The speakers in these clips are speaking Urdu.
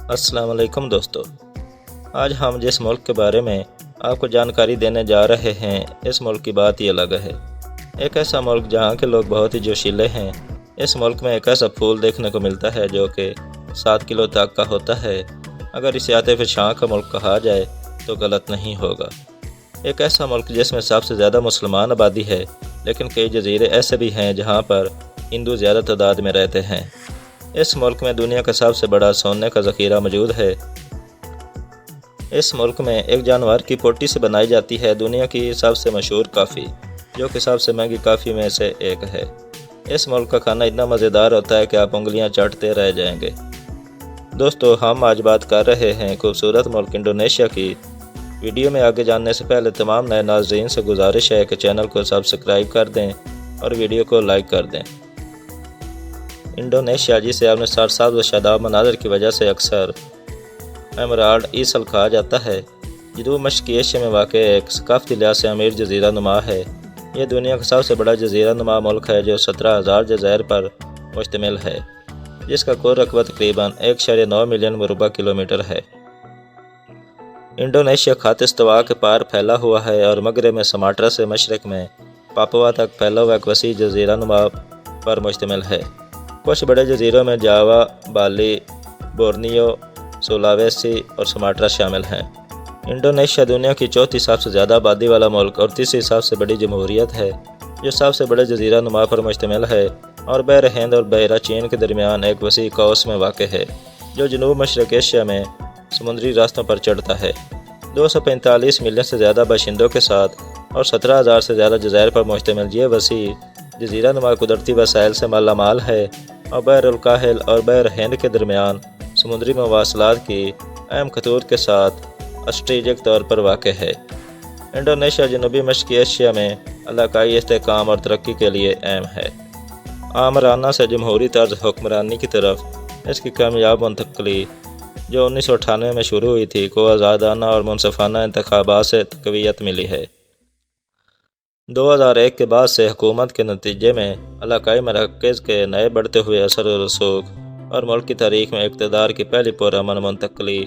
السلام علیکم دوستو، آج ہم جس ملک کے بارے میں آپ کو جانکاری دینے جا رہے ہیں، اس ملک کی بات ہی الگ ہے۔ ایک ایسا ملک جہاں کے لوگ بہت ہی جوشیلے ہیں۔ اس ملک میں ایک ایسا پھول دیکھنے کو ملتا ہے جو کہ 7 کلو تک کا ہوتا ہے۔ اگر اسے عاطف شاہ کا ملک کہا جائے تو غلط نہیں ہوگا۔ ایک ایسا ملک جس میں سب سے زیادہ مسلمان آبادی ہے، لیکن کئی جزیرے ایسے بھی ہیں جہاں پر ہندو زیادہ تعداد میں رہتے ہیں۔ اس ملک میں دنیا کا سب سے بڑا سونے کا ذخیرہ موجود ہے۔ اس ملک میں ایک جانور کی پوٹی سے بنائی جاتی ہے دنیا کی سب سے مشہور کافی، جو کہ سب سے مہنگی کافی میں سے ایک ہے۔ اس ملک کا کھانا اتنا مزیدار ہوتا ہے کہ آپ انگلیاں چاٹتے رہ جائیں گے۔ دوستو، ہم آج بات کر رہے ہیں خوبصورت ملک انڈونیشیا کی۔ ویڈیو میں آگے جاننے سے پہلے تمام نئے ناظرین سے گزارش ہے کہ چینل کو سبسکرائب کر دیں اور ویڈیو کو لائک کر دیں۔ انڈونیشیا، جسے اپنے سرسبز و شاداب مناظر کی وجہ سے اکثر ایمرالڈ ایسل کہا جاتا ہے، جنوب مشرقی ایشیا میں واقع ایک ثقافتی لحاظ سے امیر جزیرہ نما ہے۔ یہ دنیا کا سب سے بڑا جزیرہ نما ملک ہے جو 17,000 جزائر پر مشتمل ہے، جس کا کل رقبہ تقریباً 1.9 ملین مربع کلومیٹر ہے۔ انڈونیشیا خط استوا کے پار پھیلا ہوا ہے اور مغرب میں سماٹرا سے مشرق میں پاپوا تک پھیلا ہوا ایک وسیع جزیرہ نما پر مشتمل ہے۔ کچھ بڑے جزیروں میں جاوا، بالی، بورنیو، سولاویسی اور سماٹرا شامل ہیں۔ انڈونیشیا دنیا کی چوتھی سب سے زیادہ آبادی والا ملک اور تیسری سب سے بڑی جمہوریت ہے، جو سب سے بڑے جزیرہ نما پر مشتمل ہے اور بحر ہند اور بحیرہ چین کے درمیان ایک وسیع قوس میں واقع ہے، جو جنوب مشرق ایشیا میں سمندری راستوں پر چڑھتا ہے۔ 245 ملین سے زیادہ باشندوں کے ساتھ اور 17,000 سے زیادہ جزائر پر مشتمل یہ وسیع جزیرہ نما قدرتی وسائل سے مالا مال ہے اور بحر الکاہل اور بحر ہند کے درمیان سمندری مواصلات کی اہم خطوط کے ساتھ اسٹریٹجک طور پر واقع ہے۔ انڈونیشیا جنوبی مشرقی ایشیا میں علاقائی استحکام اور ترقی کے لیے اہم ہے۔ آمرانہ سے جمہوری طرز حکمرانی کی طرف اس کی کامیاب منتقلی، جو 1998 میں شروع ہوئی تھی، کو آزادانہ اور منصفانہ انتخابات سے تقویت ملی ہے۔ 2001 کے بعد سے حکومت کے نتیجے میں علاقائی مراکز کے نئے بڑھتے ہوئے اثر و رسوخ اور ملک کی تاریخ میں اقتدار کی پہلی پرامن منتقلی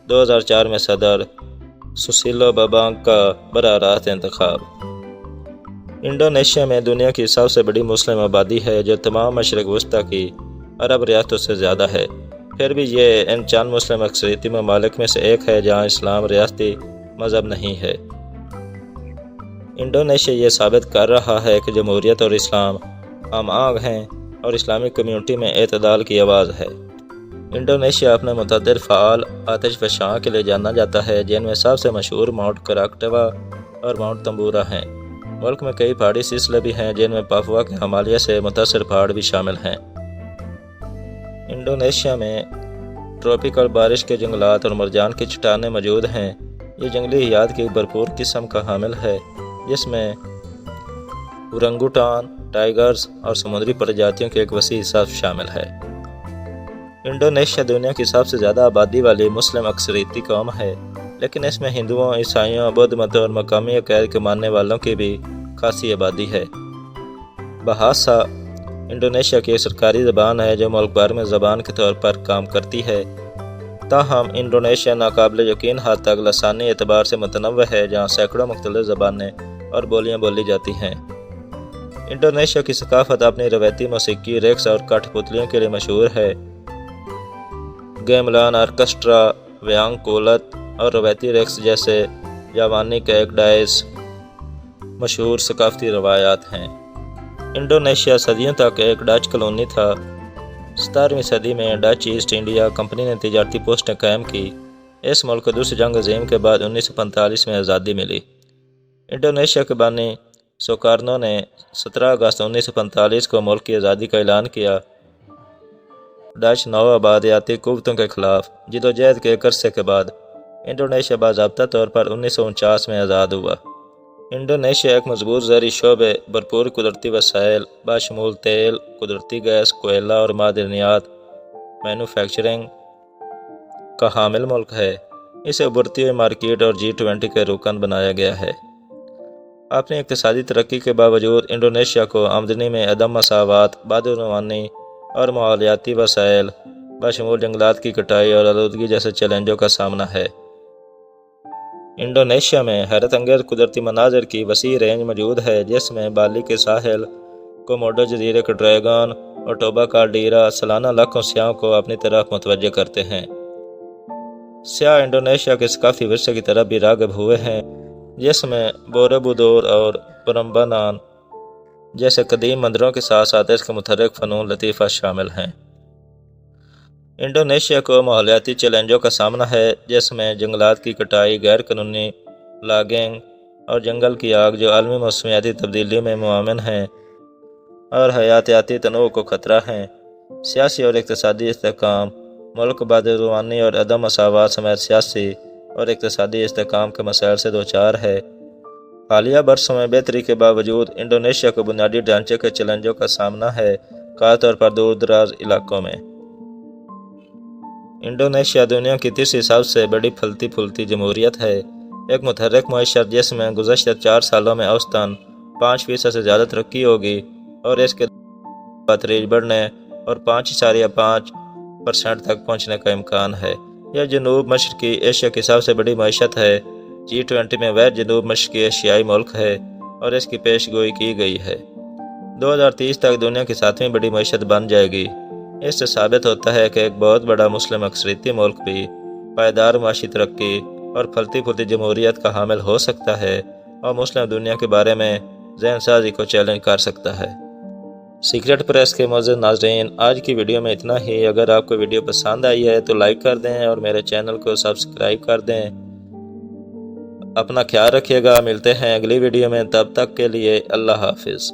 2004 میں صدر سوسیلو بابانگ کا براہ راست انتخاب۔ انڈونیشیا میں دنیا کی سب سے بڑی مسلم آبادی ہے، جو تمام مشرق وسطیٰ کی عرب ریاستوں سے زیادہ ہے۔ پھر بھی یہ ان چند مسلم اکثریتی ممالک میں سے ایک ہے جہاں اسلام ریاستی مذہب نہیں ہے۔ انڈونیشیا یہ ثابت کر رہا ہے کہ جمہوریت اور اسلام ہم آہنگ ہیں اور اسلامی کمیونٹی میں اعتدال کی آواز ہے۔ انڈونیشیا اپنے متعدد فعال آتش فشاں کے لیے جانا جاتا ہے، جن میں سب سے مشہور ماؤنٹ کراکٹوا اور ماؤنٹ تمبورا ہیں۔ ملک میں کئی پہاڑی سلسلے بھی ہیں، جن میں پاپوا کے ہمالیہ سے متاثر پہاڑ بھی شامل ہیں۔ انڈونیشیا میں ٹراپیکل بارش کے جنگلات اور مرجان کی چٹانیں موجود ہیں۔ یہ جنگلی حیات کی ایک بھرپور قسم کا حامل ہے، جس میں اورنگوٹان، ٹائیگرز اور سمندری پرجاتیوں کی ایک وسیع صف شامل ہے۔ انڈونیشیا دنیا کی سب سے زیادہ آبادی والی مسلم اکثریتی قوم ہے، لیکن اس میں ہندوؤں، عیسائیوں، بدھ متوں اور مقامی عقائد کے ماننے والوں کی بھی خاصی آبادی ہے۔ بھاشا انڈونیشیا کی ایک سرکاری زبان ہے جو ملک بھر میں زبان کے طور پر کام کرتی ہے۔ تاہم انڈونیشیا ناقابل یقین حد تک لسانی اعتبار سے متنوع ہے، جہاں سینکڑوں مختلف زبانیں اور بولیاں بولی جاتی ہیں۔ انڈونیشیا کی ثقافت اپنی روایتی موسیقی، رقص اور کٹھ پتلیوں کے لیے مشہور ہے۔ گیملان آرکسٹرا، ویانگ کولت اور روایتی رقص جیسے جاوانی کیک ڈائس مشہور ثقافتی روایات ہیں۔ انڈونیشیا صدیوں تک ایک ڈچ کالونی تھا۔ 17ویں صدی میں ڈچ ایسٹ انڈیا کمپنی نے تجارتی پوسٹیں قائم کی۔ اس ملک کو دوسری جنگ عظیم کے بعد 1945 میں آزادی ملی۔ انڈونیشیا کے بانی سوکارنو نے 17 اگست 1945 کو ملک کی آزادی کا اعلان کیا۔ ڈچ نو آبادیاتی قوتوں کے خلاف جدوجہد کے ایک عرصے کے بعد انڈونیشیا باضابطہ طور پر 1949 میں آزاد ہوا۔ انڈونیشیا ایک مضبوط زرعی شعبے، بھرپور قدرتی وسائل بشمول تیل، قدرتی گیس، کوئلہ اور معدنیات مینوفیکچرنگ کا حامل ملک ہے۔ اسے ابھرتی ہوئی مارکیٹ اور G20 کے رکن بنایا گیا ہے۔ اپنی اقتصادی ترقی کے باوجود انڈونیشیا کو آمدنی میں عدم مساوات، بدعنوانی اور ماحولیاتی وسائل بشمول جنگلات کی کٹائی اور آلودگی جیسے چیلنجوں کا سامنا ہے۔ انڈونیشیا میں حیرت انگیز قدرتی مناظر کی وسیع رینج موجود ہے، جس میں بالی کے ساحل، کوموڈو جزیرے کا ڈریگن اور ٹوبا کالڈیرا سالانہ لاکھوں سیاحوں کو اپنی طرف متوجہ کرتے ہیں۔ سیاح انڈونیشیا کے ثقافتی ورثے کی طرف بھی راغب ہوئے ہیں، جس میں بوروبودور اور پرمبانان جیسے قدیم مندروں کے ساتھ ساتھ اس کے متحرک فنون لطیفہ شامل ہیں۔ انڈونیشیا کو ماحولیاتی چیلنجوں کا سامنا ہے، جس میں جنگلات کی کٹائی، غیر قانونی لاگنگ اور جنگل کی آگ جو عالمی موسمیاتی تبدیلی میں معاون ہیں اور حیاتیاتی تنوع کو خطرہ ہیں۔ سیاسی اور اقتصادی استحکام، ملک بدعنوانی اور عدم مساوات سمیت سیاسی اور اقتصادی استحکام کے مسائل سے دوچار ہے۔ حالیہ برسوں میں بہتری کے باوجود انڈونیشیا کو بنیادی ڈھانچے کے چیلنجوں کا سامنا ہے، خاص طور پر دور دراز علاقوں میں۔ انڈونیشیا دنیا کی تیسری سب سے بڑی پھلتی پھولتی جمہوریت ہے، ایک متحرک معیشت جس میں گزشتہ 4 سالوں میں اوسطاً 5% سے زیادہ ترقی ہوگی اور اس کے بتدریج بڑھنے اور 5.5% تک پہنچنے کا امکان ہے۔ یہ جنوب مشرقی ایشیا کی سب سے بڑی معیشت ہے۔ G20 میں واحد جنوب مشرقی ایشیائی ملک ہے اور اس کی پیش گوئی کی گئی ہے 2030 تک دنیا کی 7ویں بڑی معیشت بن جائے گی۔ اس سے ثابت ہوتا ہے کہ ایک بہت بڑا مسلم اکثریتی ملک بھی پائیدار معاشی ترقی اور پھلتی پھولتی جمہوریت کا حامل ہو سکتا ہے اور مسلم دنیا کے بارے میں ذہن سازی کو چیلنج کر سکتا ہے۔ سیکرٹ پریس کے معزز ناظرین، آج کی ویڈیو میں اتنا ہی۔ اگر آپ کو ویڈیو پسند آئی ہے تو لائک کر دیں اور میرے چینل کو سبسکرائب کر دیں۔ اپنا خیال رکھیے گا، ملتے ہیں اگلی ویڈیو میں، تب تک کے لیے اللہ حافظ۔